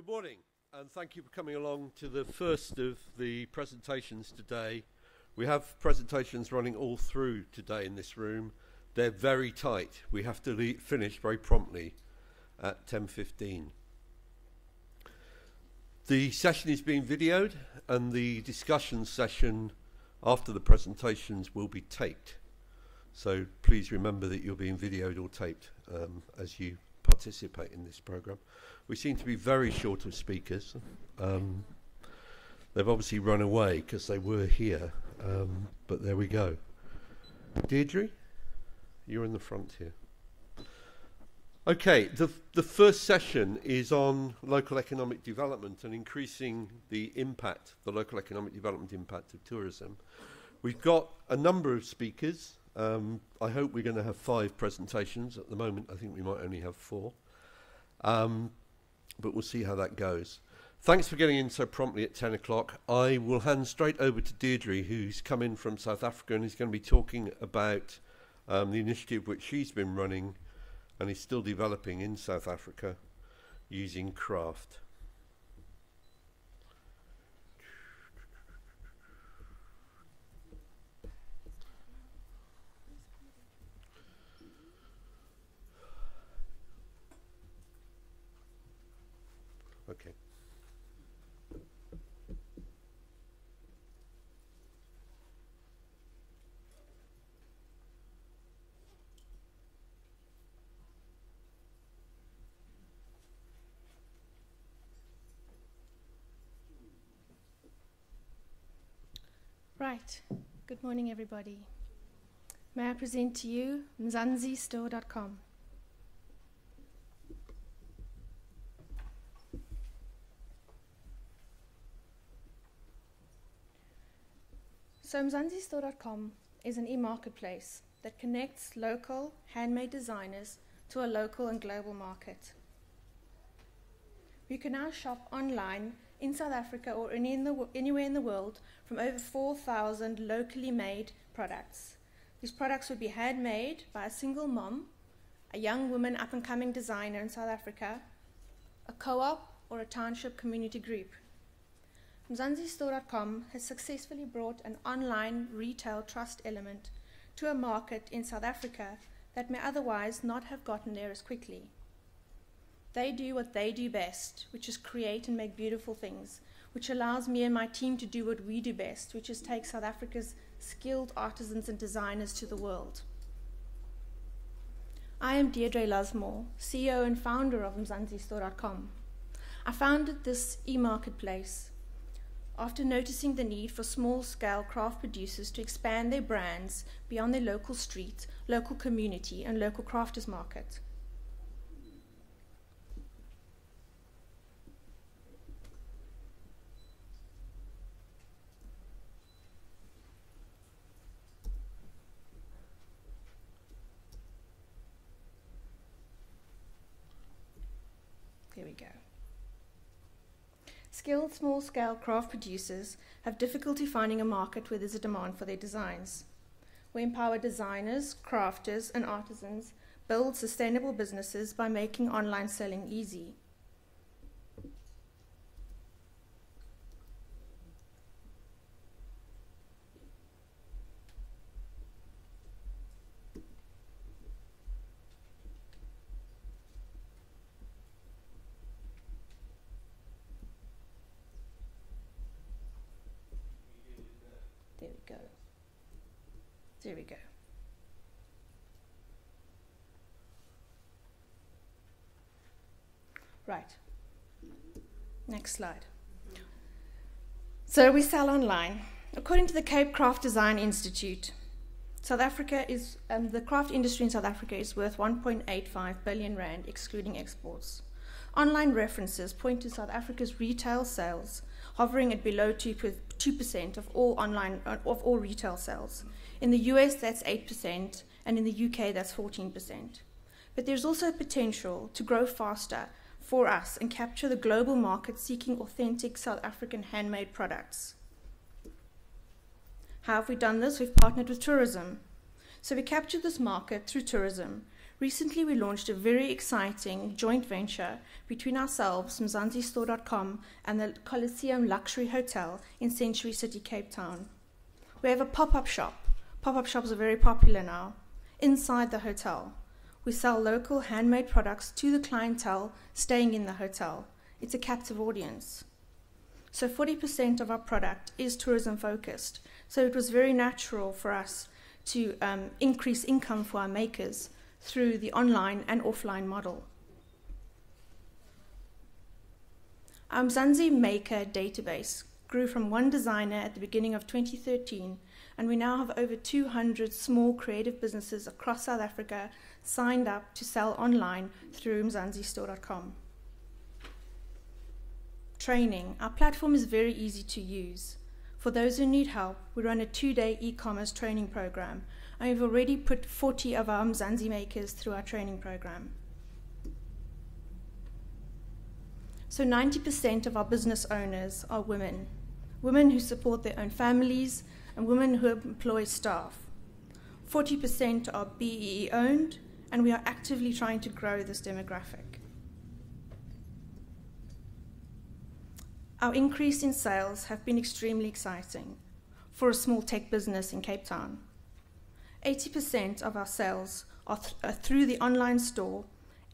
Good morning, and thank you for coming along to the first of the presentations today. We have presentations running all through today in this room. They're very tight. We have to finish very promptly at 10:15. The session is being videoed, and the discussion session after the presentations will be taped. So please remember that you're being videoed or taped as you participate in this program. We seem to be very short of speakers. They've obviously run away because they were here, but there we go. Deirdre, you're in the front here. Okay, the first session is on local economic development and increasing the impact, the local economic development impact of tourism. We've got a number of speakers. I hope we're going to have 5 presentations. At the moment, I think we might only have 4. But we'll see how that goes. Thanks for getting in so promptly at 10 o'clock. I will hand straight over to Deirdre, who's come in from South Africa and is going to be talking about the initiative which she's been running and is still developing in South Africa using craft. Okay. Right. Good morning, everybody. May I present to you MzanziStore.com. So MzanziStore.com is an e-marketplace that connects local handmade designers to a local and global market. You can now shop online in South Africa or anywhere in the world from over 4,000 locally made products. These products would be handmade by a single mom, a young woman up-and-coming designer in South Africa, a co-op or a township community group. MzanziStore.com has successfully brought an online retail trust element to a market in South Africa that may otherwise not have gotten there as quickly. They do what they do best, which is create and make beautiful things, which allows me and my team to do what we do best, which is take South Africa's skilled artisans and designers to the world. I am Deirdre Lusmore, CEO and founder of MzanziStore.com. I founded this e-marketplace after noticing the need for small-scale craft producers to expand their brands beyond their local street, local community, and local crafters market. There we go. Skilled small-scale craft producers have difficulty finding a market where there's a demand for their designs. We empower designers, crafters, and artisans build sustainable businesses by making online selling easy. There we go. Right. Next slide. So we sell online. According to the Cape Craft Design Institute, South Africa is the craft industry in South Africa is worth 1.85 billion rand, excluding exports. Online references point to South Africa's retail sales hovering at below 2% of all retail sales. In the US, that's 8%, and in the UK, that's 14%. But there's also potential to grow faster for us and capture the global market seeking authentic South African handmade products. How have we done this? We've partnered with tourism. So we captured this market through tourism, Recently, we launched a very exciting joint venture between ourselves, MzanziStore.com, and the Coliseum Luxury Hotel in Century City, Cape Town. We have a pop-up shop. Pop-up shops are very popular now. Inside the hotel, we sell local handmade products to the clientele staying in the hotel. It's a captive audience. So 40% of our product is tourism focused. So it was very natural for us to increase income for our makers through the online and offline model. Our Mzansi Maker database grew from one designer at the beginning of 2013, and we now have over 200 small creative businesses across South Africa signed up to sell online through MzanziStore.com. Training. Our platform is very easy to use. For those who need help, we run a 2-day e-commerce training program, and we've already put 40 of our Mzansi makers through our training program. So 90% of our business owners are women, women who support their own families and women who employ staff. 40% are BEE owned, and we are actively trying to grow this demographic. Our increase in sales have been extremely exciting for a small tech business in Cape Town. 80% of our sales are through the online store.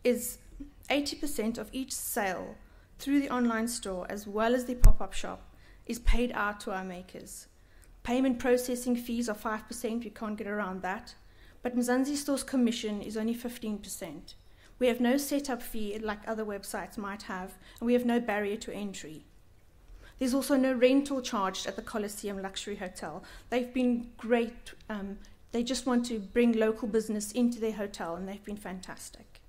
80% of each sale through the online store, as well as the pop-up shop, is paid out to our makers. Payment processing fees are 5%, we can't get around that, but MzanziStore's commission is only 15%. We have no setup fee like other websites might have, and we have no barrier to entry. There's also no rental charged at the Coliseum Luxury Hotel. They've been great. They just want to bring local business into their hotel, and they've been fantastic.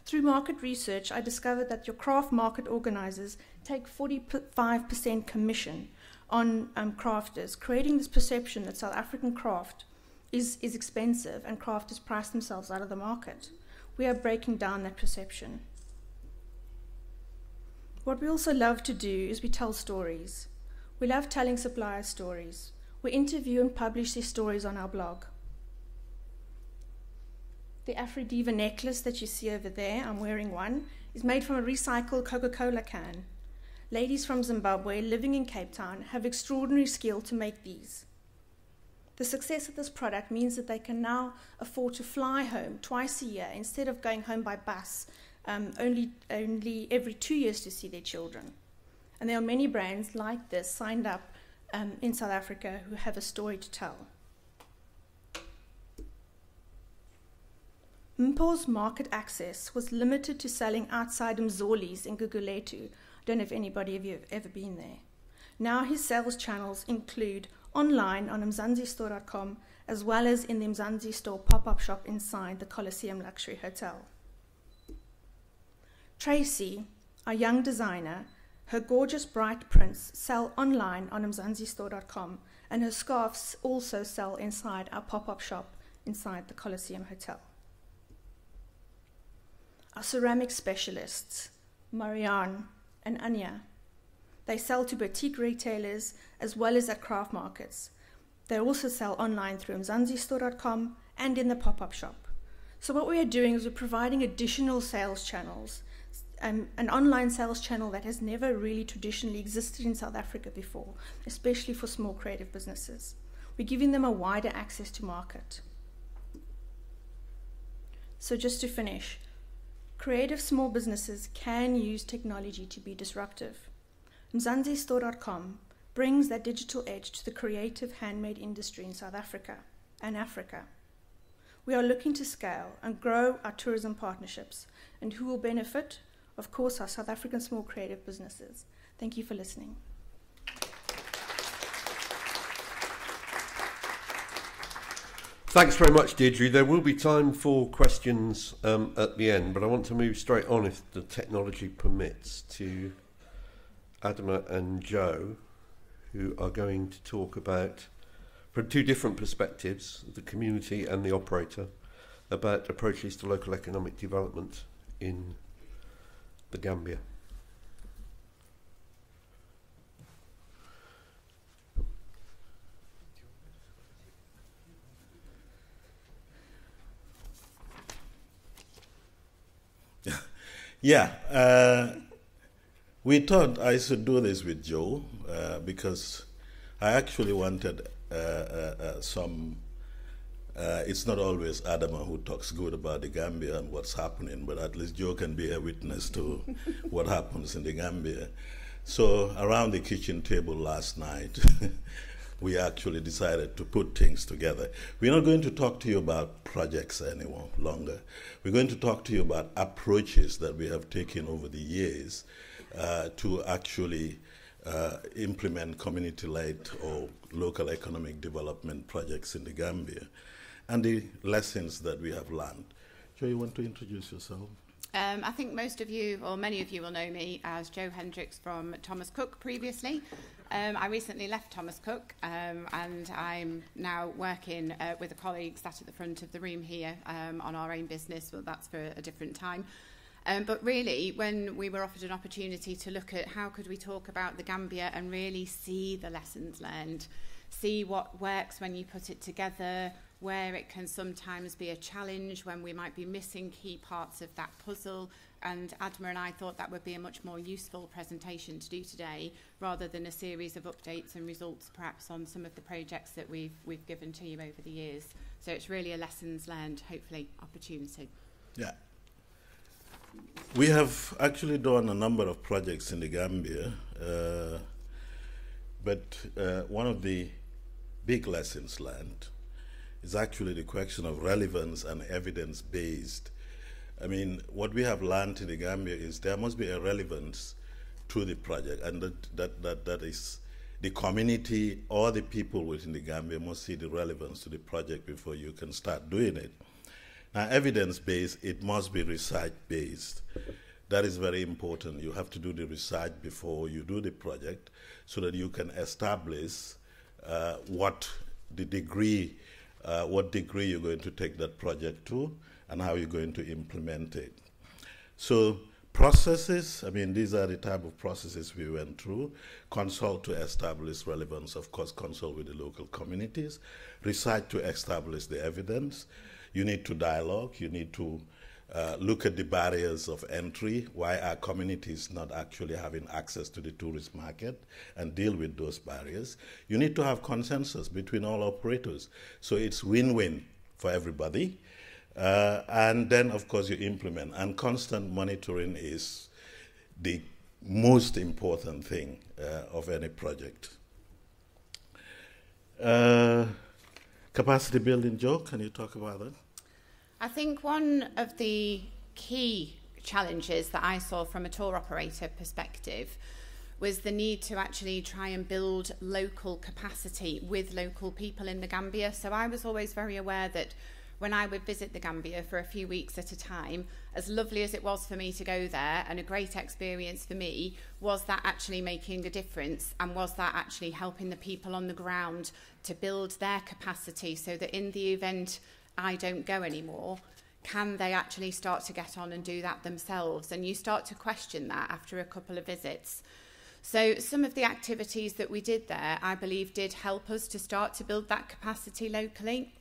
Through market research, I discovered that your craft market organizers take 45% commission on crafters, creating this perception that South African craft is expensive and crafters price themselves out of the market. We are breaking down that perception. What we also love to do is we tell stories. We love telling suppliers stories. We interview and publish these stories on our blog. The Afro-Diva necklace that you see over there, I'm wearing one, is made from a recycled Coca-Cola can. Ladies from Zimbabwe living in Cape Town have extraordinary skill to make these. The success of this product means that they can now afford to fly home twice a year instead of going home by bus only every 2 years to see their children. And there are many brands like this signed up in South Africa who have a story to tell. Mpo's market access was limited to selling outside Mzoli's in Gugulethu. I don't know if anybody of you have ever been there. Now his sales channels include online on MzanziStore.com, as well as in the MzanziStore pop-up shop inside the Coliseum Luxury Hotel. Tracy, our young designer, her gorgeous bright prints sell online on MzanziStore.com, and her scarves also sell inside our pop-up shop inside the Coliseum Hotel. Our ceramic specialists, Marianne and Anya, they sell to boutique retailers as well as at craft markets. They also sell online through MzanziStore.com and in the pop-up shop. So what we are doing is we're providing additional sales channels, an online sales channel that has never really traditionally existed in South Africa before, especially for small creative businesses. We're giving them a wider access to market. So just to finish, creative small businesses can use technology to be disruptive. MzanziStore.com brings that digital edge to the creative handmade industry in South Africa and Africa. We are looking to scale and grow our tourism partnerships, and who will benefit? Of course, our South African small creative businesses. Thank you for listening. Thanks very much, Deirdre. There will be time for questions at the end, but I want to move straight on, if the technology permits, to Adama and Joe, who are going to talk about, from two different perspectives, the community and the operator, about approaches to local economic development in the Gambia. Yeah, we thought I should do this with Joe because I actually wanted some. It's not always Adama who talks good about the Gambia and what's happening, but at least Joe can be a witness to what happens in the Gambia. So around the kitchen table last night, we actually decided to put things together. We're not going to talk to you about projects any longer. We're going to talk to you about approaches that we have taken over the years to actually implement community-led or local economic development projects in the Gambia and the lessons that we have learned. Joe, you want to introduce yourself? I think most of you, or many of you, will know me as Joe Hendricks from Thomas Cook previously. I recently left Thomas Cook and I'm now working with a colleague sat at the front of the room here on our own business. Well, that's for a different time. But really, when we were offered an opportunity to look at how could we talk about the Gambia and really see the lessons learned, see what works when you put it together, where it can sometimes be a challenge when we might be missing key parts of that puzzle. And Adma and I thought that would be a much more useful presentation to do today, rather than a series of updates and results perhaps on some of the projects that we've given to you over the years. So it's really a lessons learned, hopefully, opportunity. Yeah. We have actually done a number of projects in the Gambia, but one of the big lessons learned is actually the question of relevance and evidence-based. I mean, what we have learned in the Gambia is there must be a relevance to the project, and that is the community or the people within the Gambia must see the relevance to the project before you can start doing it. Now, evidence-based, it must be research-based. That is very important. You have to do the research before you do the project so that you can establish what degree you're going to take that project to and how you're going to implement it. So processes, I mean, these are the type of processes we went through. Consult to establish relevance, of course, consult with the local communities. Research to establish the evidence. You need to dialogue. You need to look at the barriers of entry, why are communities not actually having access to the tourist market, and deal with those barriers. You need to have consensus between all operators, so it's win-win for everybody. And then, of course, you implement. And constant monitoring is the most important thing of any project. Capacity building, Joe, can you talk about that? I think one of the key challenges that I saw from a tour operator perspective was the need to actually try and build local capacity with local people in the Gambia. So I was always very aware that when I would visit the Gambia for a few weeks at a time, as lovely as it was for me to go there and a great experience for me, was that actually making a difference, and was that actually helping the people on the ground to build their capacity so that in the event I don't go anymore, can they actually start to get on and do that themselves? And you start to question that after a couple of visits. So some of the activities that we did there, I believe, did help us to start to build that capacity locally.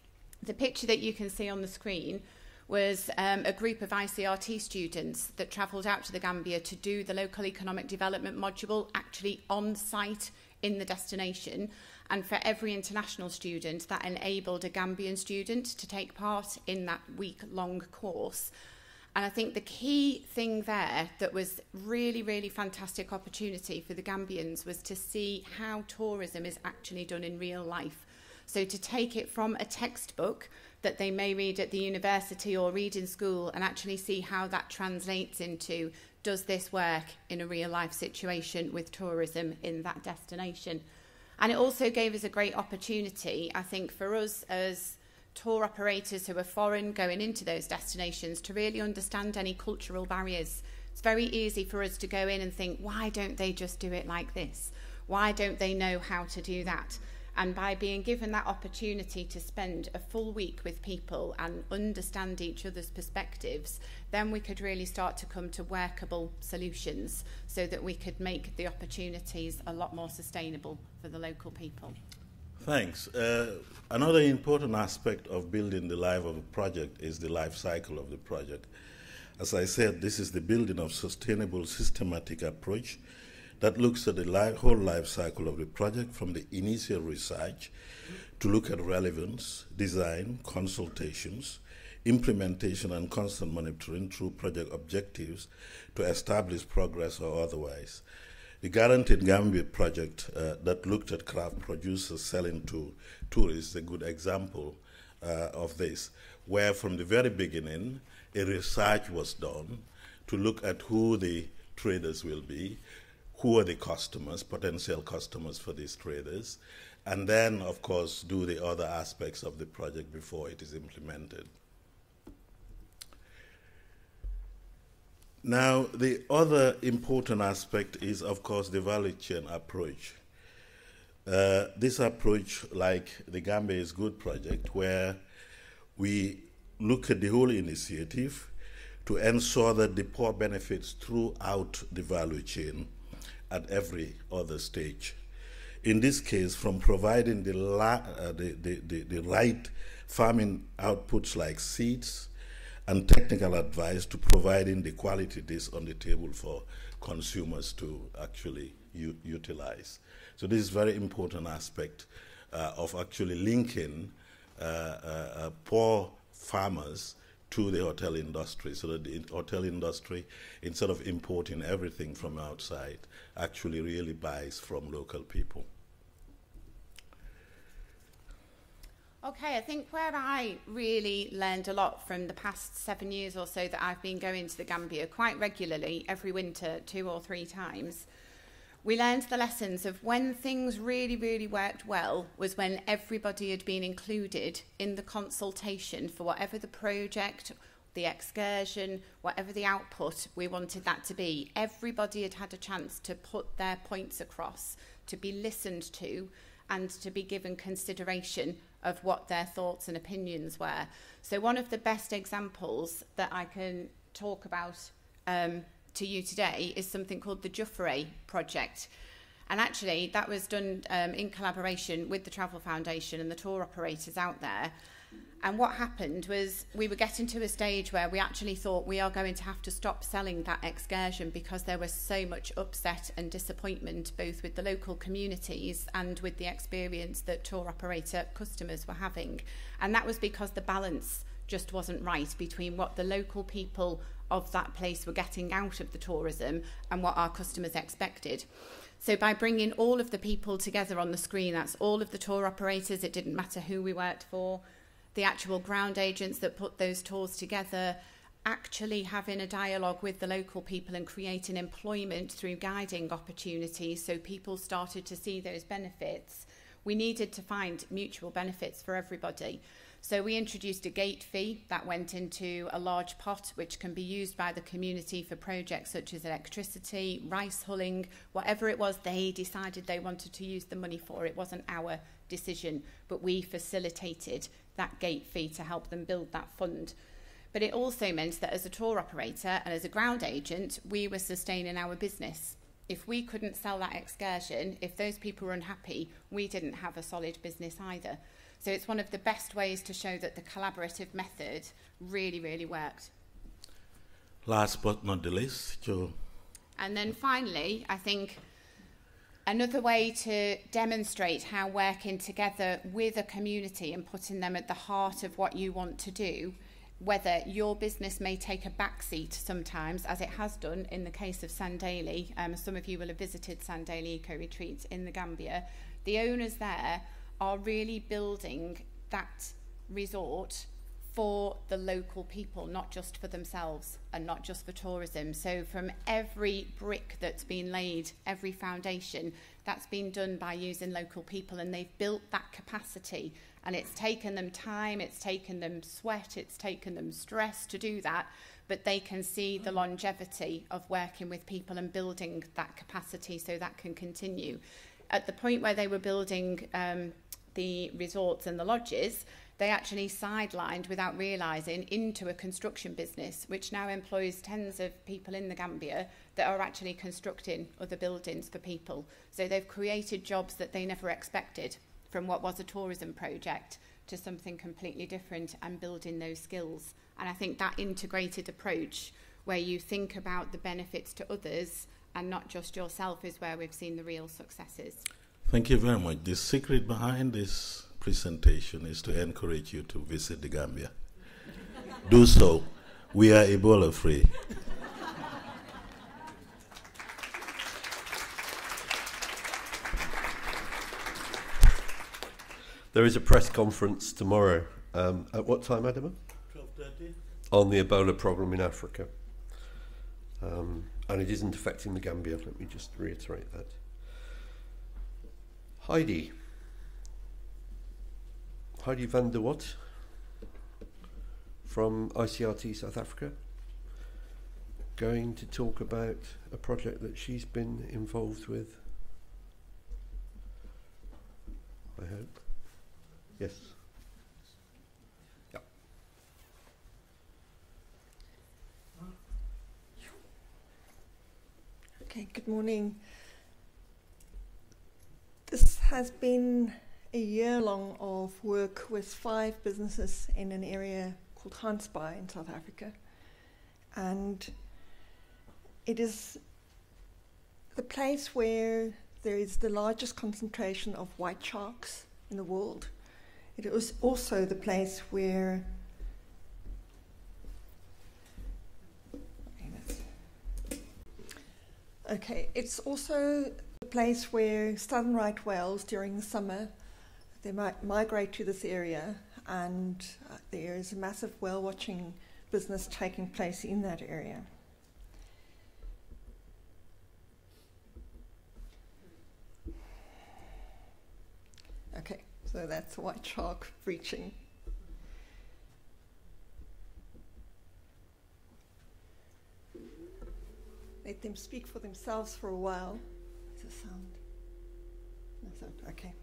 The picture that you can see on the screen was a group of ICRT students that travelled out to the Gambia to do the local economic development module actually on site in the destination. And for every international student, that enabled a Gambian student to take part in that week-long course. And I think the key thing there that was really, really fantastic opportunity for the Gambians was to see how tourism is actually done in real life. So to take it from a textbook that they may read at the university or read in school and actually see how that translates into, does this work in a real life situation with tourism in that destination? And it also gave us a great opportunity, I think, for us as tour operators who are foreign going into those destinations to really understand any cultural barriers. It's very easy for us to go in and think, why don't they just do it like this? Why don't they know how to do that? And by being given that opportunity to spend a full week with people and understand each other's perspectives, then we could really start to come to workable solutions so that we could make the opportunities a lot more sustainable for the local people. Thanks. Another important aspect of building the life of a project is the life cycle of the project. As I said, this is the building of sustainable, systematic approach that looks at the whole life cycle of the project, from the initial research to look at relevance, design, consultations, implementation, and constant monitoring through project objectives to establish progress or otherwise. The Guaranteed Gambia project that looked at craft producers selling to tourists is a good example of this, where from the very beginning a research was done to look at who the traders will be, who are the customers, potential customers for these traders, and then, of course, do the other aspects of the project before it is implemented. Now, the other important aspect is, of course, the value chain approach. This approach, like the Gambia is Good project, where we look at the whole initiative to ensure that the poor benefits throughout the value chain at every other stage. In this case, from providing the right farming outputs like seeds and technical advice to providing the quality dish on the table for consumers to actually utilize. So this is a very important aspect of actually linking poor farmers to the hotel industry, so that the hotel industry, instead of importing everything from outside, actually really buys from local people. Okay, I think where I really learned a lot from the past 7 years or so that I've been going to the Gambia quite regularly, every winter, 2 or 3 times, we learned the lessons of when things really, really worked well was when everybody had been included in the consultation for whatever the project, the excursion, whatever the output we wanted that to be. Everybody had had a chance to put their points across, to be listened to, and to be given consideration of what their thoughts and opinions were. So one of the best examples that I can talk about to you today is something called the Juffere project. And actually that was done in collaboration with the Travel Foundation and the tour operators out there. And what happened was we were getting to a stage where we actually thought we are going to have to stop selling that excursion because there was so much upset and disappointment both with the local communities and with the experience that tour operator customers were having. And that was because the balance just wasn't right between what the local people of that place were getting out of the tourism and what our customers expected. So by bringing all of the people together on the screen, that's all of the tour operators, it didn't matter who we worked for, the actual ground agents that put those tours together, actually having a dialogue with the local people and creating employment through guiding opportunities so people started to see those benefits. We needed to find mutual benefits for everybody. So we introduced a gate fee that went into a large pot which can be used by the community for projects such as electricity, rice hulling, whatever it was they decided they wanted to use the money for. It wasn't our decision, but we facilitated that gate fee to help them build that fund. But it also meant that as a tour operator and as a ground agent, we were sustaining our business. If we couldn't sell that excursion, if those people were unhappy, we didn't have a solid business either. So it's one of the best ways to show that the collaborative method really, really worked. Last but not the least, Joe. And then finally, I think another way to demonstrate how working together with a community and putting them at the heart of what you want to do, whether your business may take a backseat sometimes, as it has done in the case of Sandaly. Some of you will have visited Sandaly Eco Retreats in the Gambia. The owners there are really building that resort for the local people, not just for themselves and not just for tourism. So from every brick that's been laid, every foundation, that's been done by using local people, and they've built that capacity. And it's taken them time, it's taken them sweat, it's taken them stress to do that, but they can see the longevity of working with people and building that capacity so that can continue. At the point where they were building the resorts and the lodges, they actually sidelined without realising into a construction business, which now employs tens of people in the Gambia that are actually constructing other buildings for people. So they've created jobs that they never expected, from what was a tourism project to something completely different, and building those skills And I think that integrated approach, where you think about the benefits to others and not just yourself, is where we've seen the real successes. Thank you very much. The secret behind this presentation is to encourage you to visit the Gambia. Do so. We are Ebola free. There is a press conference tomorrow. At what time, Adama? 12:30. On the Ebola problem in Africa. And it isn't affecting the Gambia. Let me just reiterate that. Heidi van der Watt from ICRT South Africa, going to talk about a project that she's been involved with, I hope. Yes. Yeah. Okay, good morning. This has been a year long of work with 5 businesses in an area called Gansbaai in South Africa. And it is the place where there is the largest concentration of white sharks in the world. It is also the place where it's also the place where southern right whales during the summer, they might migrate to this area, and there is a massive whale watching business taking place in that area. Okay, so that's white shark breaching. Let them speak for themselves for a while. Is the sound? No sound. Okay.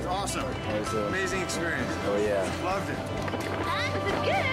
Awesome. It was Amazing experience. Oh yeah. Loved it. This is good.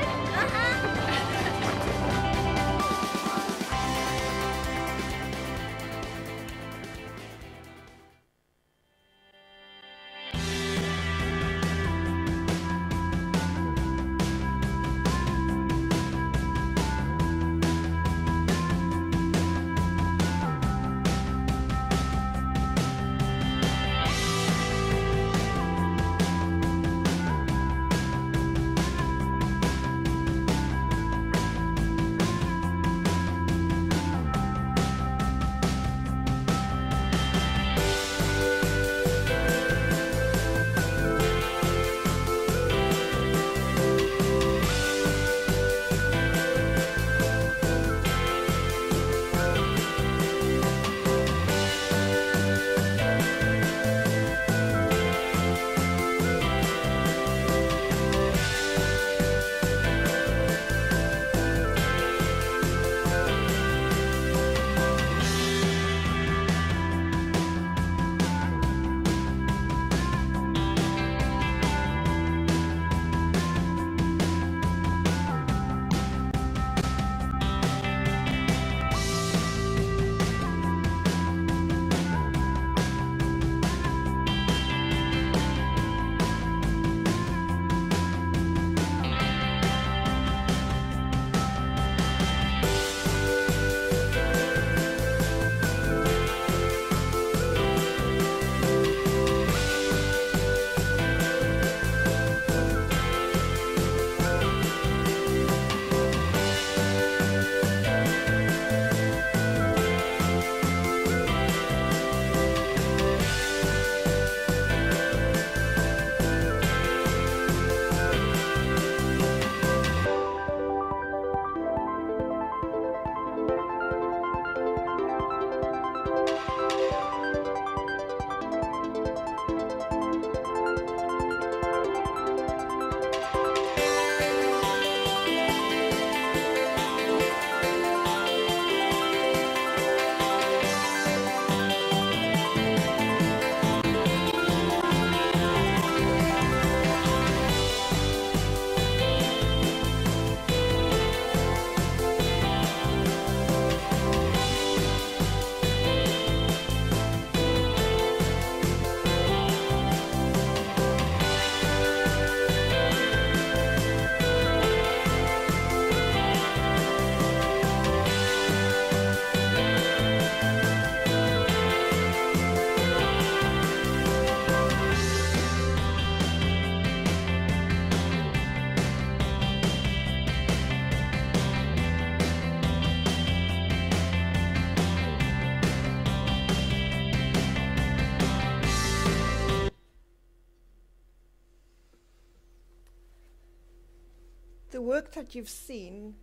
work that you've seen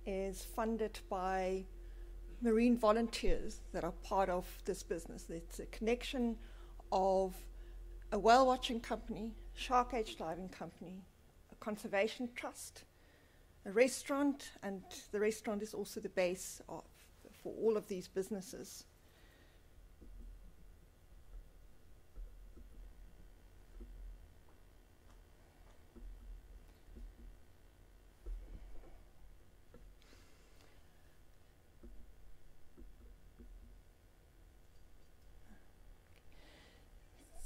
is funded by marine volunteers that are part of this business. It's a connection of a whale watching company, shark cage diving company, a conservation trust, a restaurant, and the restaurant is also the base for all of these businesses.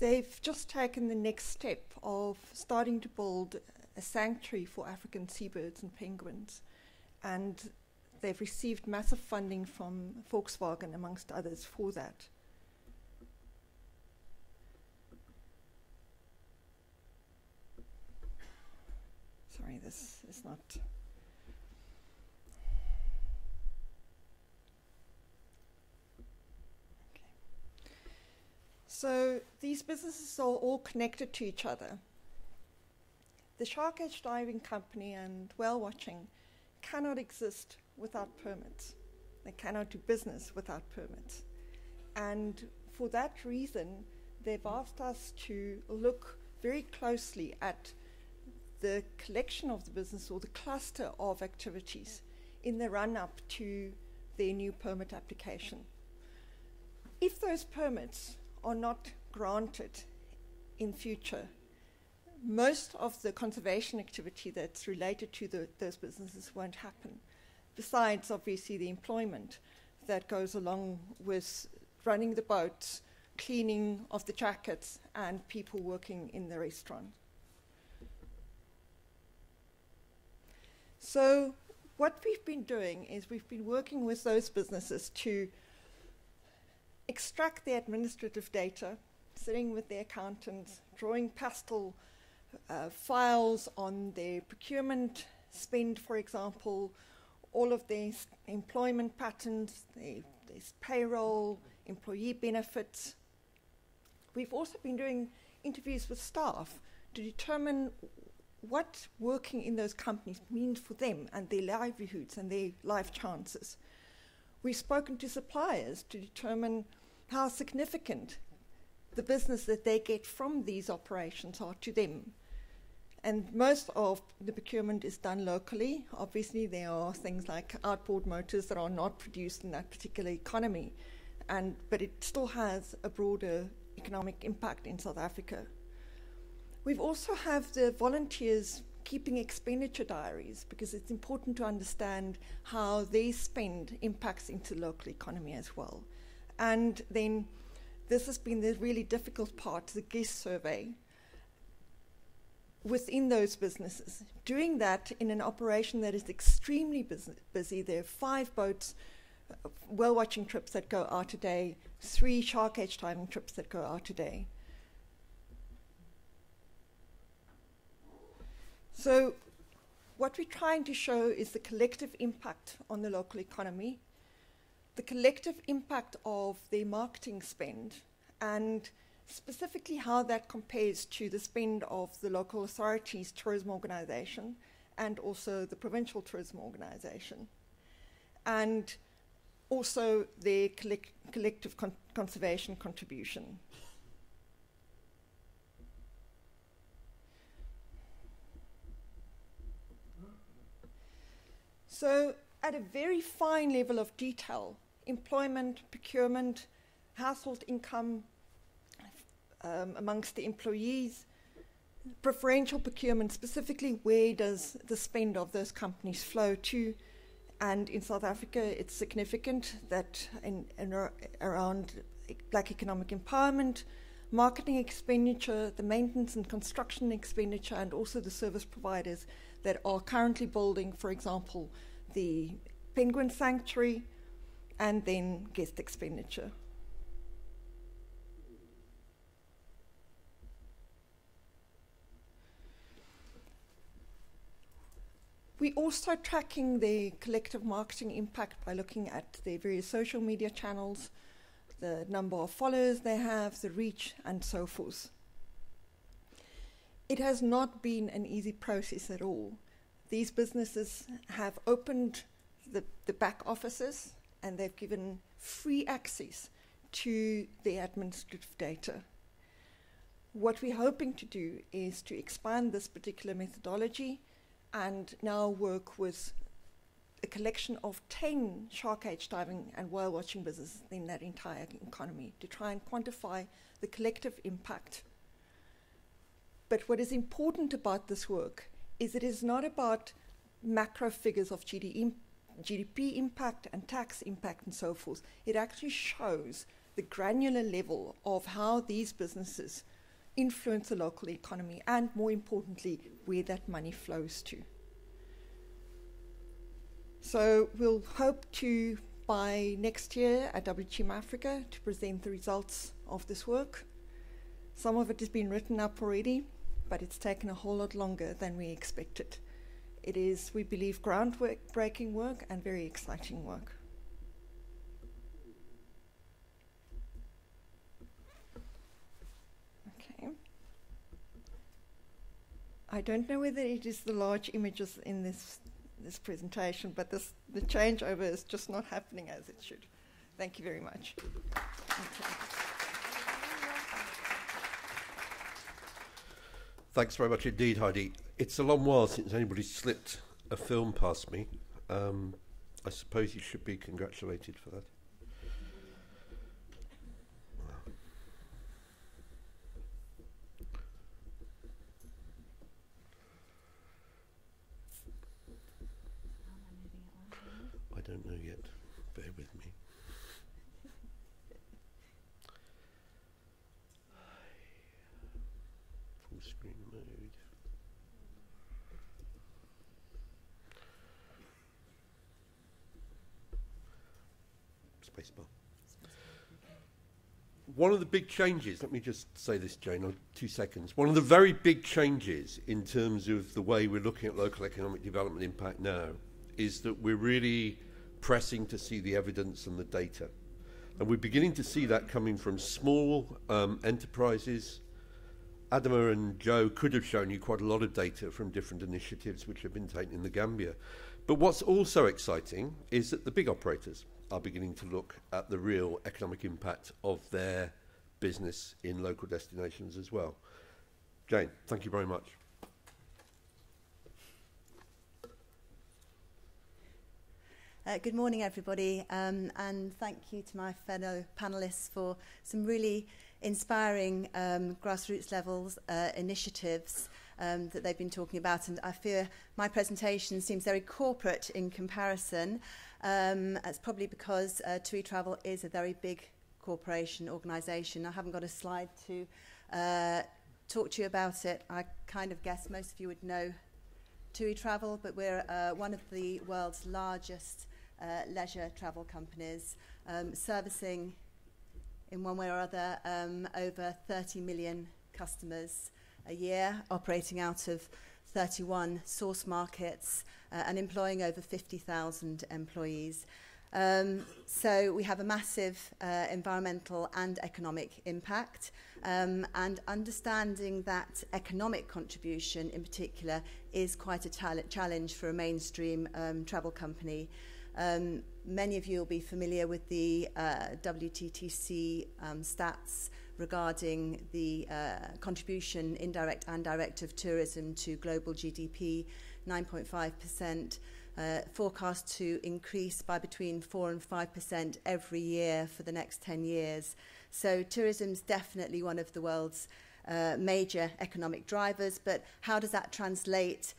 They've just taken the next step of starting to build a sanctuary for African seabirds and penguins, and they've received massive funding from Volkswagen, amongst others, for that. Sorry, this is not... So these businesses are all connected to each other. The shark cage diving company and whale watching cannot exist without permits. They cannot do business without permits. And for that reason, they've asked us to look very closely at the collection of the business or the cluster of activities in the run-up to their new permit application. If those permits are not granted in future, most of the conservation activity that's related to those businesses won't happen, besides obviously the employment that goes along with running the boats, cleaning of the jackets, and people working in the restaurant. So what we've been doing is we've been working with those businesses to extract the administrative data, sitting with their accountants, drawing pastel files on their procurement spend, for example, all of their employment patterns, their payroll, employee benefits. We've also been doing interviews with staff to determine what working in those companies means for them and their livelihoods and their life chances. We've spoken to suppliers to determine how significant the business that they get from these operations are to them. And most of the procurement is done locally. Obviously, there are things like outboard motors that are not produced in that particular economy, but it still has a broader economic impact in South Africa. We've also have the volunteers keeping expenditure diaries, because it's important to understand how their spend impacts into the local economy as well. And then this has been the really difficult part, the guest survey within those businesses. Doing that in an operation that is extremely busy. There are 5 boats, whale watching trips that go out a day, 3 shark cage diving trips that go out a day. So what we're trying to show is the collective impact on the local economy, the collective impact of their marketing spend, and specifically how that compares to the spend of the local authorities' tourism organisation and also the provincial tourism organisation, and also their collective conservation contribution. So at a very fine level of detail, employment, procurement, household income amongst the employees, preferential procurement, specifically where does the spend of those companies flow to? And in South Africa, it's significant that around black economic empowerment, marketing expenditure, the maintenance and construction expenditure, and also the service providers that are currently building, for example, the penguin sanctuary, and then guest expenditure. We're also tracking the collective marketing impact by looking at their various social media channels, the number of followers they have, the reach, and so forth. It has not been an easy process at all. These businesses have opened the back offices and they've given free access to the administrative data. What we're hoping to do is to expand this particular methodology and now work with a collection of 10 shark cage diving and whale watching businesses in that entire economy to try and quantify the collective impact. But what is important about this work is it is not about macro figures of GDP impact and tax impact and so forth. It actually shows the granular level of how these businesses influence the local economy and, more importantly, where that money flows to. So we'll hope to, by next year at WTM Africa, to present the results of this work. Some of it has been written up already, but it's taken a whole lot longer than we expected. It is, we believe, groundbreaking work and very exciting work. Okay. I don't know whether it is the large images in this presentation, but the changeover is just not happening as it should. Thank you very much. Thanks very much indeed, Heidi. It's a long while since anybody slipped a film past me. I suppose you should be congratulated for that. I don't know yet. Bear with me. Full screen mode. Spacebar. One of the big changes, let me just say this, Jane, in 2 seconds. One of the very big changes in terms of the way we're looking at local economic development impact now is that we're really pressing to see the evidence and the data. And we're beginning to see that coming from small enterprises. Adama and Joe could have shown you quite a lot of data from different initiatives which have been taken in the Gambia. But what's also exciting is that the big operators are beginning to look at the real economic impact of their business in local destinations as well. Jane, thank you very much. Good morning, everybody, and thank you to my fellow panellists for some really inspiring grassroots levels initiatives that they've been talking about. And I fear my presentation seems very corporate in comparison. That's probably because TUI Travel is a very big corporation organisation. I haven't got a slide to talk to you about it. I kind of guess most of you would know TUI Travel, but we're one of the world's largest leisure travel companies, servicing in one way or other over 30 million customers a year, operating out of 31 source markets and employing over 50,000 employees. So we have a massive environmental and economic impact, and understanding that economic contribution in particular is quite a challenge for a mainstream travel company. Many of you will be familiar with the WTTC stats regarding the contribution, indirect and direct, of tourism to global GDP, 9.5%, forecast to increase by between 4 and 5% every year for the next 10 years. So tourism is definitely one of the world's major economic drivers, but how does that translate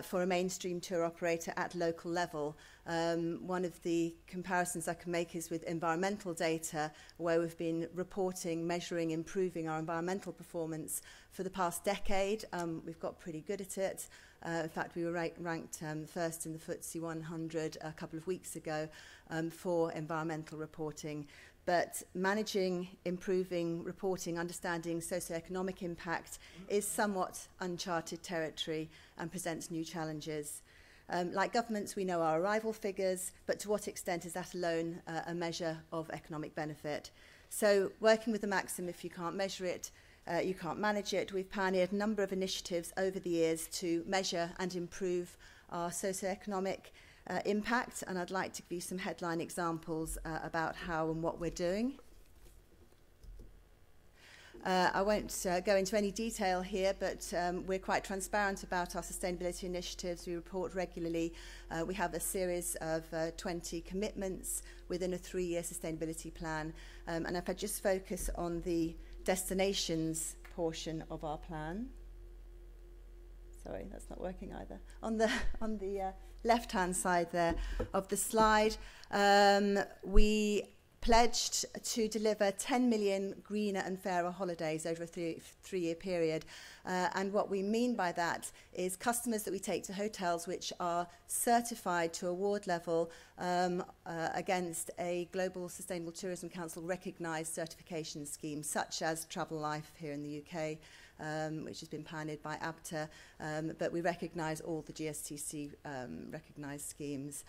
for a mainstream tour operator at local level? One of the comparisons I can make is with environmental data, where we've been reporting, measuring, improving our environmental performance for the past decade. We've got pretty good at it. In fact, we were ranked first in the FTSE 100 a couple of weeks ago for environmental reporting. But managing, improving, reporting, understanding socioeconomic impact is somewhat uncharted territory and presents new challenges. Like governments, we know our arrival figures, but to what extent is that alone a measure of economic benefit? So working with the maxim, if you can't measure it, you can't manage it, we've pioneered a number of initiatives over the years to measure and improve our socioeconomic impact, and I'd like to give you some headline examples about how and what we're doing. I won't go into any detail here, but we're quite transparent about our sustainability initiatives. We report regularly. We have a series of 20 commitments within a 3-year sustainability plan. And if I just focus on the destinations portion of our plan. Sorry, that's not working either. On the left-hand side there of the slide, we pledged to deliver 10 million greener and fairer holidays over a three-year period. And what we mean by that is customers that we take to hotels which are certified to award level against a Global Sustainable Tourism Council recognised certification scheme, such as Travel Life here in the UK, which has been pioneered by ABTA, but we recognise all the GSTC recognised schemes.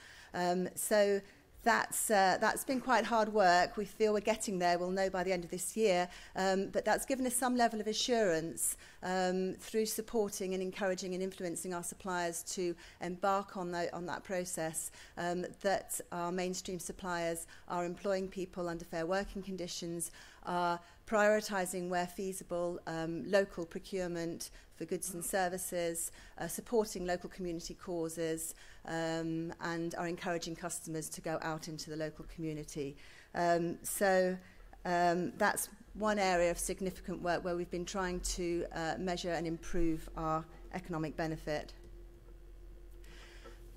So that's been quite hard work. We feel we're getting there. We'll know by the end of this year. But that's given us some level of assurance through supporting and encouraging and influencing our suppliers to embark on that process, that our mainstream suppliers are employing people under fair working conditions, are prioritising where feasible local procurement for goods and services, supporting local community causes, and are encouraging customers to go out into the local community. So that's one area of significant work where we've been trying to measure and improve our economic benefit.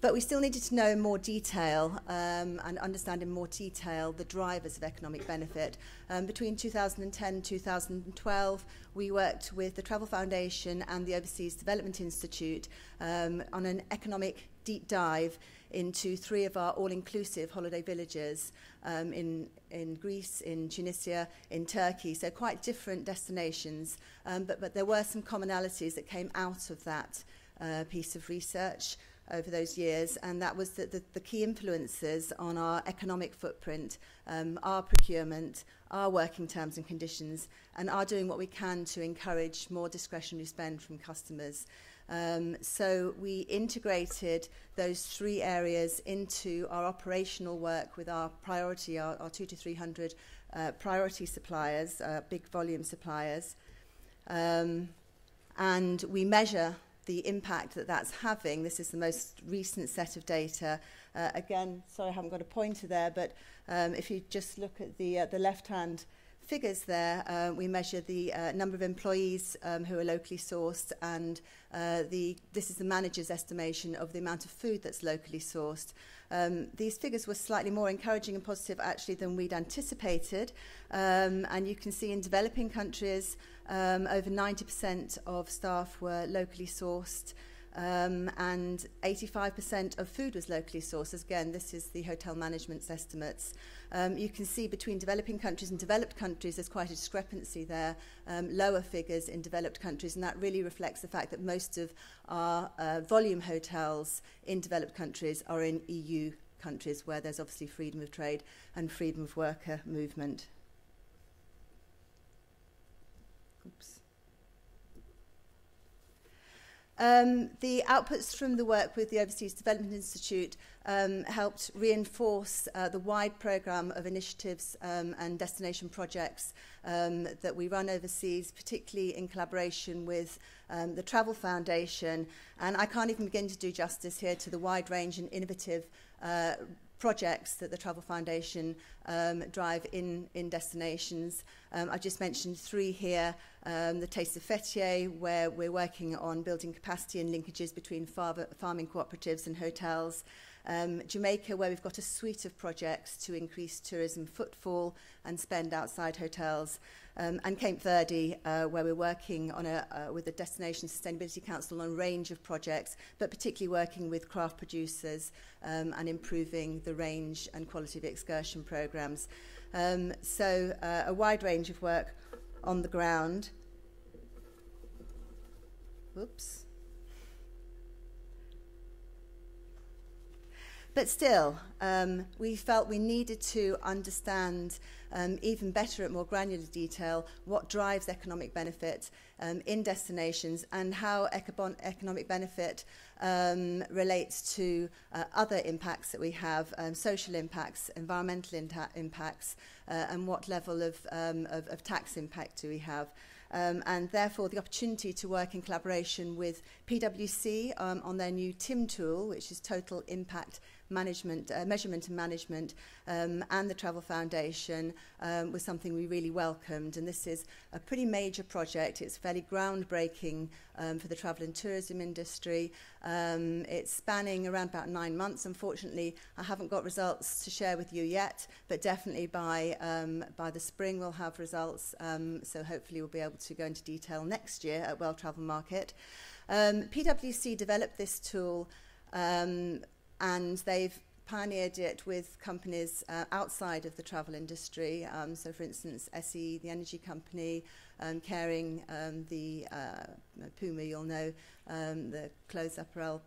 But we still needed to know in more detail and understand in more detail the drivers of economic benefit. Between 2010 and 2012, we worked with the Travel Foundation and the Overseas Development Institute on an economic deep dive into 3 of our all-inclusive holiday villages in Greece, in Tunisia, in Turkey. So quite different destinations, but there were some commonalities that came out of that piece of research over those years, and that was that the key influences on our economic footprint, our procurement, our working terms and conditions, and are doing what we can to encourage more discretionary spend from customers. So we integrated those 3 areas into our operational work with our priority, our 200 to 300 priority suppliers, big volume suppliers, and we measure the impact that that's having. This is the most recent set of data. Again, sorry I haven't got a pointer there, but if you just look at the left-hand figures there, we measure the number of employees who are locally sourced, and this is the manager's estimation of the amount of food that's locally sourced. These figures were slightly more encouraging and positive actually than we'd anticipated, and you can see in developing countries over 90% of staff were locally sourced, and 85% of food was locally sourced. Again, this is the hotel management's estimates. You can see between developing countries and developed countries there's quite a discrepancy there, lower figures in developed countries, and that really reflects the fact that most of our volume hotels in developed countries are in EU countries where there's obviously freedom of trade and freedom of worker movement. Oops. The outputs from the work with the Overseas Development Institute helped reinforce the wide programme of initiatives and destination projects that we run overseas, particularly in collaboration with the Travel Foundation. And I can't even begin to do justice here to the wide range and innovative projects that the Travel Foundation drive in destinations. I just mentioned 3 here. The Taste of Fetier, where we're working on building capacity and linkages between farming cooperatives and hotels. Jamaica, where we've got a suite of projects to increase tourism footfall and spend outside hotels. And Cape Verde, where we're working on with the Destination Sustainability Council on a range of projects, but particularly working with craft producers and improving the range and quality of excursion programmes. So a wide range of work on the ground. Oops. But still, we felt we needed to understand even better at more granular detail what drives economic benefit in destinations and how economic benefit relates to other impacts that we have, social impacts, environmental impacts, and what level of tax impact do we have. And therefore the opportunity to work in collaboration with PwC on their new TIM tool, which is Total Impact Management, Measurement and Management, and the Travel Foundation was something we really welcomed. And this is a pretty major project. It's fairly groundbreaking for the travel and tourism industry. It's spanning around about 9 months. Unfortunately, I haven't got results to share with you yet, but definitely by the spring we'll have results. So hopefully we'll be able to go into detail next year at World Travel Market. PwC developed this tool and they've pioneered it with companies outside of the travel industry. So for instance, SE, the energy company, Caring, the Puma, you'll know, the clothes apparel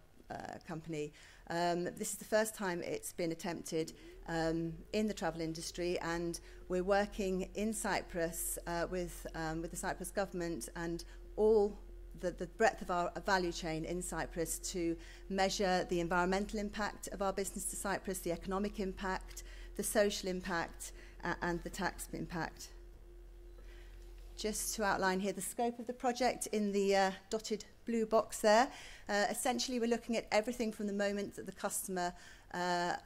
company. This is the first time it's been attempted in the travel industry, and we're working in Cyprus with the Cyprus government and all the breadth of our value chain in Cyprus to measure the environmental impact of our business to Cyprus, the economic impact, the social impact, and the tax impact. Just to outline here the scope of the project in the dotted blue box there. Essentially, we're looking at everything from the moment that the customer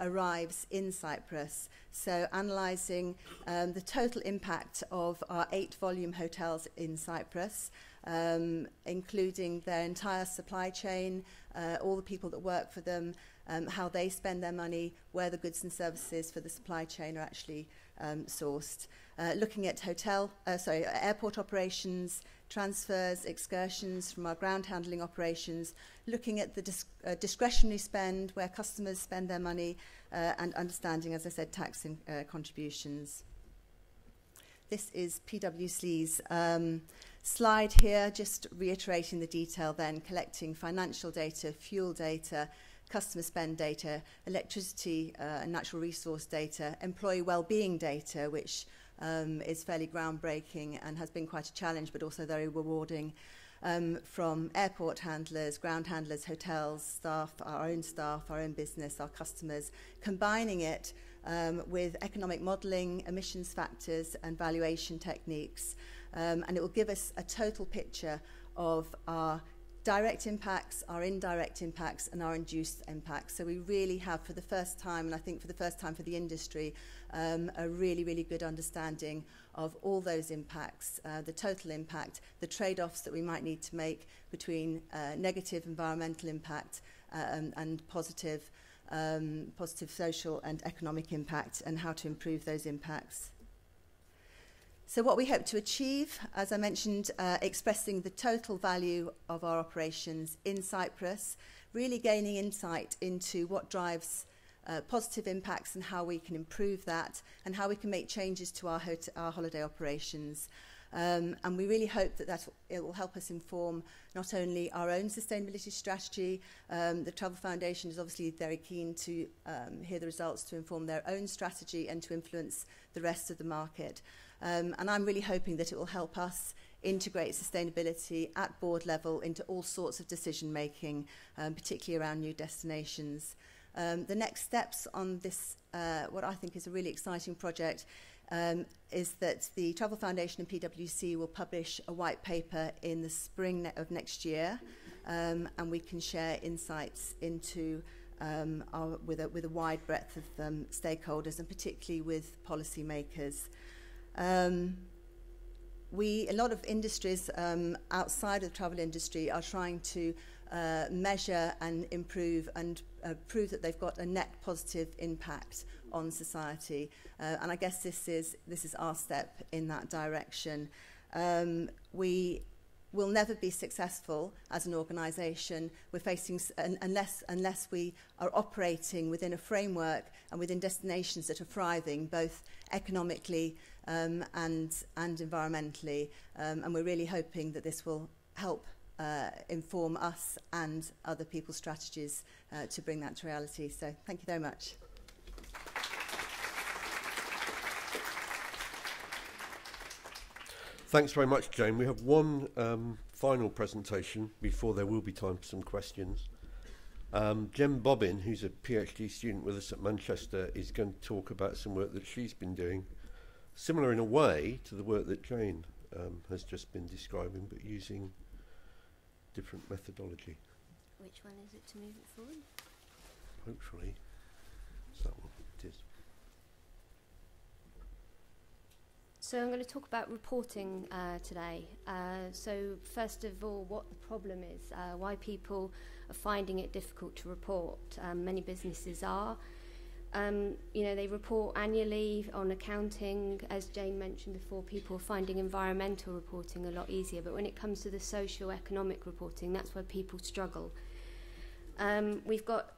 arrives in Cyprus. So analysing the total impact of our 8 volume hotels in Cyprus, including their entire supply chain, all the people that work for them, how they spend their money, where the goods and services for the supply chain are actually sourced. Looking at airport operations, transfers, excursions from our ground handling operations, looking at the discretionary spend, where customers spend their money, and understanding, as I said, tax contributions. This is PwC's slide here, just reiterating the detail then, collecting financial data, fuel data, customer spend data, electricity and natural resource data, employee well-being data, which is fairly groundbreaking and has been quite a challenge, but also very rewarding, from airport handlers, ground handlers, hotels, staff, our own business, our customers, combining it with economic modelling, emissions factors and valuation techniques. And it will give us a total picture of our direct impacts, our indirect impacts and our induced impacts. So we really have, for the first time, and I think for the first time for the industry, a really, really good understanding of all those impacts, the total impact, the trade-offs that we might need to make between negative environmental impact and positive social and economic impact, and how to improve those impacts. So what we hope to achieve, as I mentioned, expressing the total value of our operations in Cyprus, really gaining insight into what drives positive impacts and how we can improve that, and how we can make changes to our holiday operations. And we really hope that it will help us inform not only our own sustainability strategy. The Travel Foundation is obviously very keen to hear the results to inform their own strategy and to influence the rest of the market. And I'm really hoping that it will help us integrate sustainability at board level into all sorts of decision making, particularly around new destinations. The next steps on this, what I think is a really exciting project, is that the Travel Foundation and PwC will publish a white paper in the spring of next year, and we can share insights into with a wide breadth of stakeholders, and particularly with policymakers. A lot of industries outside of the travel industry are trying to measure and improve and prove that they've got a net positive impact on society, and I guess this is our step in that direction. We will never be successful as an organisation. We're facing unless we are operating within a framework and within destinations that are thriving, both economically and environmentally. And we're really hoping that this will help inform us and other people's strategies to bring that to reality. So thank you very much. Thanks very much, Jane. We have one final presentation before there will be time for some questions. Jem Bobbin, who's a PhD student with us at Manchester, is going to talk about some work that she's been doing, similar in a way to the work that Jane has just been describing, but using different methodology. Which one is it to move it forward? Hopefully, it's that one. It is. So I'm going to talk about reporting today. So first of all, what the problem is, why people are finding it difficult to report. Many businesses are. They report annually on accounting. As Jane mentioned before, people are finding environmental reporting a lot easier. But when it comes to the socio-economic reporting, that's where people struggle. We've got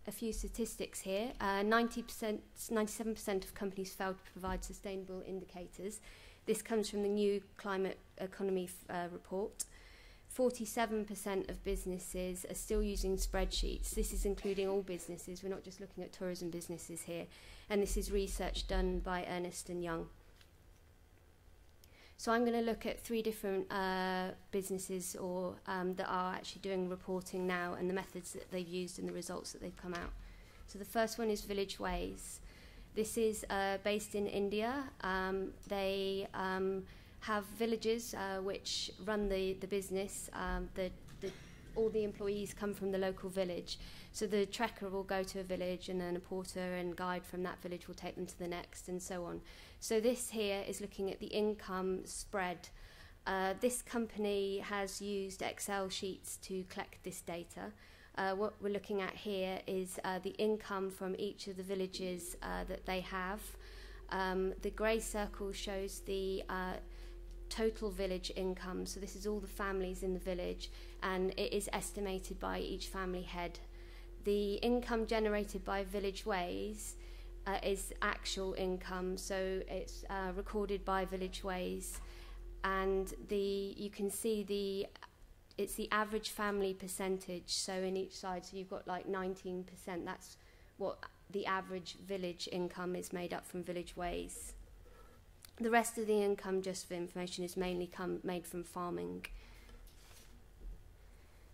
a few statistics here. 97% of companies fail to provide sustainable indicators. This comes from the new climate economy report. 47% of businesses are still using spreadsheets. This is including all businesses. We're not just looking at tourism businesses here. And this is research done by Ernst & Young. So I'm going to look at three different businesses that are actually doing reporting now and the methods that they've used and the results that they've come out. So the first one is Village Ways. This is based in India. They have villages which run the business. All the employees come from the local village. So the trekker will go to a village and then a porter and guide from that village will take them to the next and so on. So this here is looking at the income spread. This company has used Excel sheets to collect this data. What we're looking at here is the income from each of the villages that they have. The grey circle shows the total village income. So this is all the families in the village and it is estimated by each family head. The income generated by Village Ways is actual income, so it's recorded by Village Ways, and you can see it's the average family percentage. So in each side, so you've got like 19%. That's what the average village income is made up from Village Ways. The rest of the income, just for information, is mainly made from farming.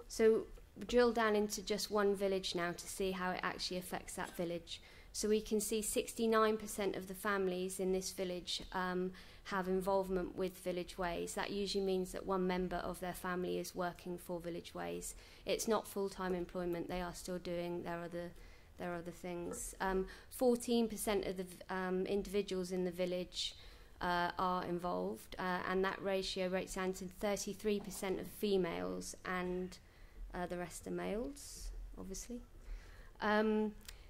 So drill down into just one village now to see how it actually affects that village. So we can see 69% of the families in this village have involvement with Village Ways. That usually means that one member of their family is working for Village Ways. It's not full-time employment. They are still doing their other things. 14% of the individuals in the village are involved, and that ratio breaks down to 33% of females, and the rest are males, obviously.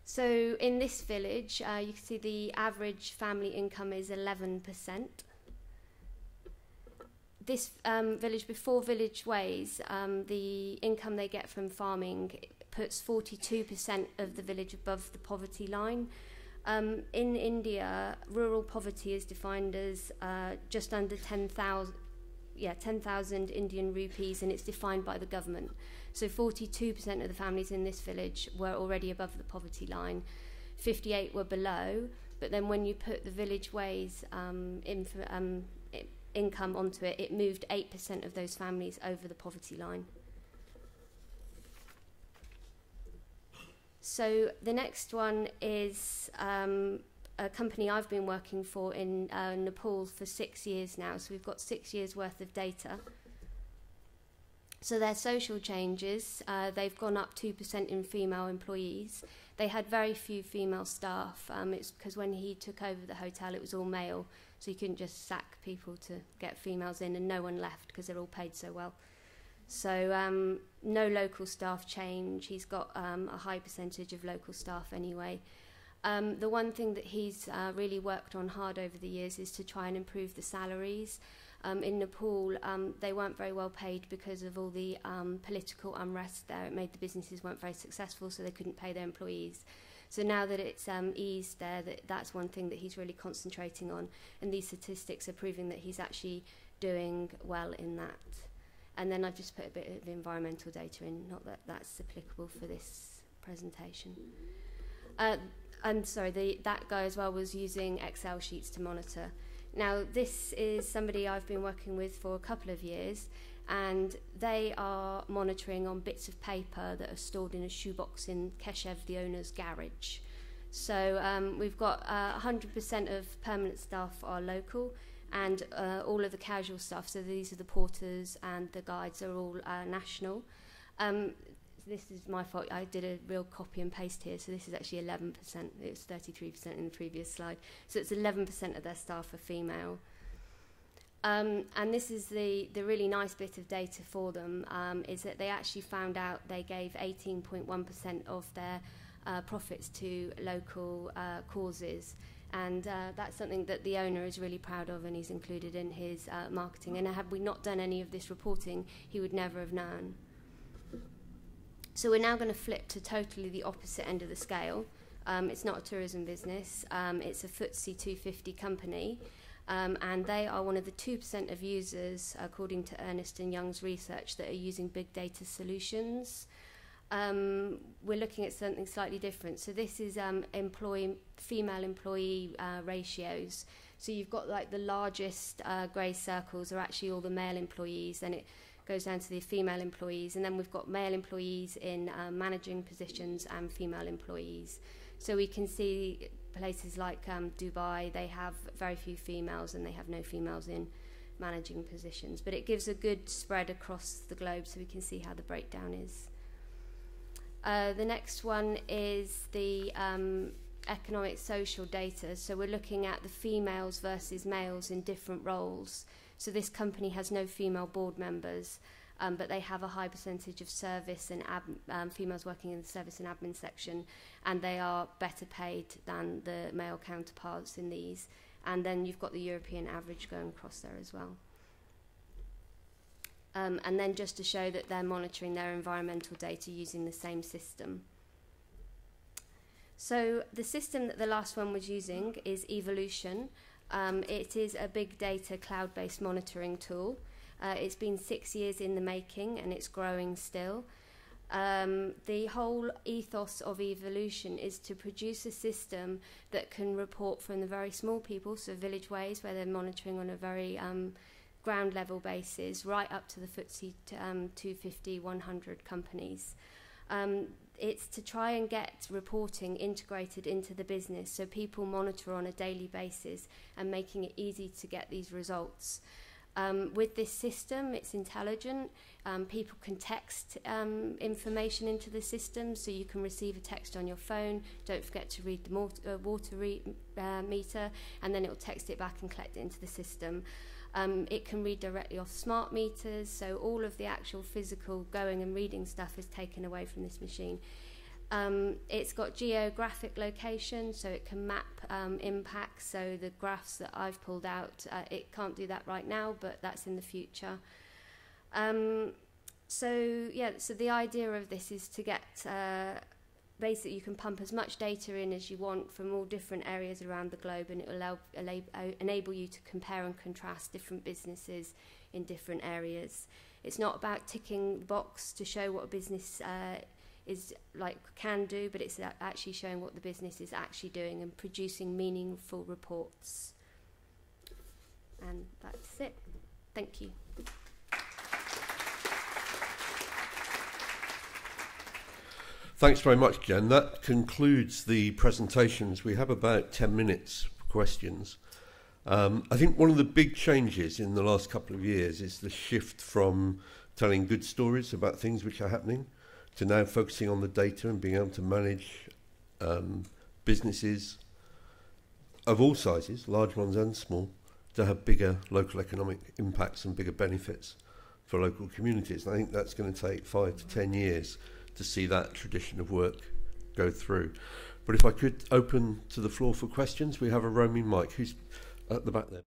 So in this village, you can see the average family income is 11%. This village, before Village Ways, the income they get from farming puts 42% of the village above the poverty line. In India, rural poverty is defined as just under 10,000 Indian rupees, and it's defined by the government. So 42% of the families in this village were already above the poverty line, 58 were below, but then when you put the Village Ways income onto it, it moved 8% of those families over the poverty line. So the next one is a company I've been working for in Nepal for 6 years now. So we've got 6 years worth of data. So their social changes, they've gone up 2% in female employees. They had very few female staff. It's because when he took over the hotel, it was all male. So you couldn't just sack people to get females in, and no one left because they're all paid so well. So no local staff change. He's got a high percentage of local staff anyway. The one thing that he's really worked on hard over the years is to try and improve the salaries. In Nepal, they weren't very well paid because of all the political unrest there. It made the businesses weren't very successful, so they couldn't pay their employees. So now that it's eased there, that's one thing that he's really concentrating on. And these statistics are proving that he's actually doing well in that. And then I've just put a bit of environmental data in, not that that's applicable for this presentation. And sorry, that guy as well was using Excel sheets to monitor. Now, this is somebody I've been working with for a couple of years, and they are monitoring on bits of paper that are stored in a shoebox in Keshev, the owner's garage. So we've got 100% of permanent staff are local, and all of the casual staff, so these are the porters and the guides, are all national. This is my fault, I did a real copy and paste here, so this is actually 11%, it was 33% in the previous slide. So it's 11% of their staff are female. And this is the really nice bit of data for them, is that they actually found out they gave 18.1% of their profits to local causes. And that's something that the owner is really proud of, and he's included in his marketing. And had we not done any of this reporting, he would never have known. So we're now going to flip to totally the opposite end of the scale. It's not a tourism business, it's a FTSE 250 company, and they are one of the 2% of users, according to Ernst & Young's research, that are using big data solutions. We're looking at something slightly different. So this is female employee ratios. So you've got like the largest grey circles are actually all the male employees, then it goes down to the female employees, and then we've got male employees in managing positions and female employees. So we can see places like Dubai, they have very few females and they have no females in managing positions. But it gives a good spread across the globe, so we can see how the breakdown is. The next one is the economic social data. So we're looking at the females versus males in different roles. So this company has no female board members, but they have a high percentage of service and females working in the service and admin section, and they are better paid than the male counterparts in these. And then you've got the European average going across there as well. And then just to show that they're monitoring their environmental data using the same system. So the system that the last one was using is Evolution. It is a big data cloud-based monitoring tool. It's been 6 years in the making and it's growing still. The whole ethos of Evolution is to produce a system that can report from the very small people, so village ways where they're monitoring on a very ground level basis, right up to the FTSE 250, 100 companies. It's to try and get reporting integrated into the business so people monitor on a daily basis and making it easy to get these results. With this system, it's intelligent. People can text information into the system, so you can receive a text on your phone. Don't forget to read the water meter, and then it will text it back and collect it into the system. It can read directly off smart meters, so all of the actual physical going and reading stuff is taken away from this machine. It's got geographic location, so it can map impacts, so the graphs that I've pulled out, it can't do that right now, but that's in the future. So the idea of this is to get basically you can pump as much data in as you want from all different areas around the globe, and it will enable you to compare and contrast different businesses in different areas. It's not about ticking the box to show what a business can do, but it's actually showing what the business is actually doing and producing meaningful reports. And that's it. Thank you. Thanks very much, Jen. That concludes the presentations. We have about 10 minutes for questions. I think one of the big changes in the last couple of years is the shift from telling good stories about things which are happening to now focusing on the data and being able to manage businesses of all sizes, large ones and small, to have bigger local economic impacts and bigger benefits for local communities. And I think that's going to take 5 to 10 years to see that tradition of work go through. But if I could open to the floor for questions, we have a roaming mic. Who's at the back there?